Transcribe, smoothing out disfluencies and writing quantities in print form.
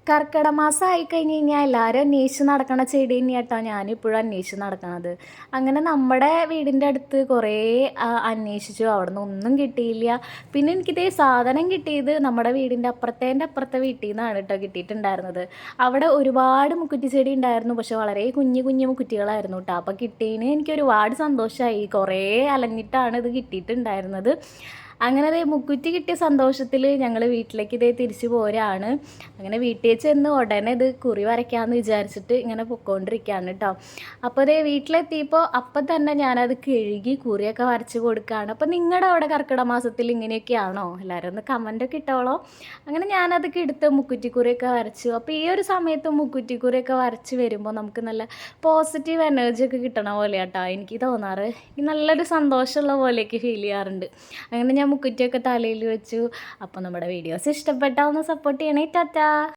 കർക്കിടക മാസം ആയിക്കഴിഞ്ഞ് കഴിഞ്ഞാൽ എല്ലാവരും അന്വേഷിച്ച് നടക്കണ ചെടി തന്നെയാട്ടോ ഞാനിപ്പോഴും അന്വേഷിച്ച് നടക്കണത്. അങ്ങനെ നമ്മുടെ വീടിൻ്റെ അടുത്ത് കുറേ അന്വേഷിച്ചു, അവിടെ നിന്ന് ഒന്നും കിട്ടിയില്ല. പിന്നെ എനിക്കിതേ സാധനം കിട്ടിയത് നമ്മുടെ വീടിൻ്റെ അപ്പുറത്തെ വീട്ടിൽ നിന്നാണ് കേട്ടോ കിട്ടിയിട്ടുണ്ടായിരുന്നത്. അവിടെ ഒരുപാട് മുക്കുറ്റി ചെടി ഉണ്ടായിരുന്നു, പക്ഷെ വളരെ കുഞ്ഞു കുഞ്ഞു മുക്കുറ്റികളായിരുന്നു കേട്ടോ. അപ്പോൾ കിട്ടിയതിന് എനിക്ക് ഒരുപാട് സന്തോഷമായി. കുറേ അലഞ്ഞിട്ടാണ് ഇത് കിട്ടിയിട്ടുണ്ടായിരുന്നത്. അങ്ങനെ ദേ മുക്കുറ്റി കിട്ടിയ സന്തോഷത്തിൽ ഞങ്ങൾ വീട്ടിലേക്ക് ഇതേ തിരിച്ചു പോരാണ്. അങ്ങനെ വീട്ടിൽ ചെന്ന് ഉടനെ ഇത് കുറി വരയ്ക്കാമെന്ന് വിചാരിച്ചിട്ട് ഇങ്ങനെ പൊയ്ക്കൊണ്ടിരിക്കുകയാണ് കേട്ടോ. അപ്പോൾ ദേ വീട്ടിലെത്തിയപ്പോൾ അപ്പം തന്നെ ഞാനത് കഴുകി കുറിയൊക്കെ വരച്ച് കൊടുക്കുകയാണ്. അപ്പോൾ നിങ്ങളുടെ അവിടെ കർക്കിടക മാസത്തിൽ ഇങ്ങനെയൊക്കെയാണോ? എല്ലാവരും ഒന്ന് കമൻറ്റൊക്കെ ഇട്ടോളോ. അങ്ങനെ ഞാനതൊക്കെ എടുത്ത് മുക്കുറ്റിക്കുറിയൊക്കെ വരച്ചു. അപ്പോൾ ഈ ഒരു സമയത്ത് മുക്കുറ്റിക്കുറിയൊക്കെ വരച്ച് വരുമ്പോൾ നമുക്ക് നല്ല പോസിറ്റീവ് എനർജി ഒക്കെ കിട്ടണ പോലെ കേട്ടോ എനിക്ക് തോന്നാറ്. നല്ലൊരു സന്തോഷമുള്ള പോലെയൊക്കെ ഫീൽ ചെയ്യാറുണ്ട്. അങ്ങനെ ഞാൻ മുക്കുറ്റിയൊക്കെ തലയിൽ വെച്ചു. അപ്പോൾ നമ്മുടെ വീഡിയോസ് ഇഷ്ടപ്പെട്ടാൽ ഒന്ന് സപ്പോർട്ട് ചെയ്യണേ. ടാറ്റാ.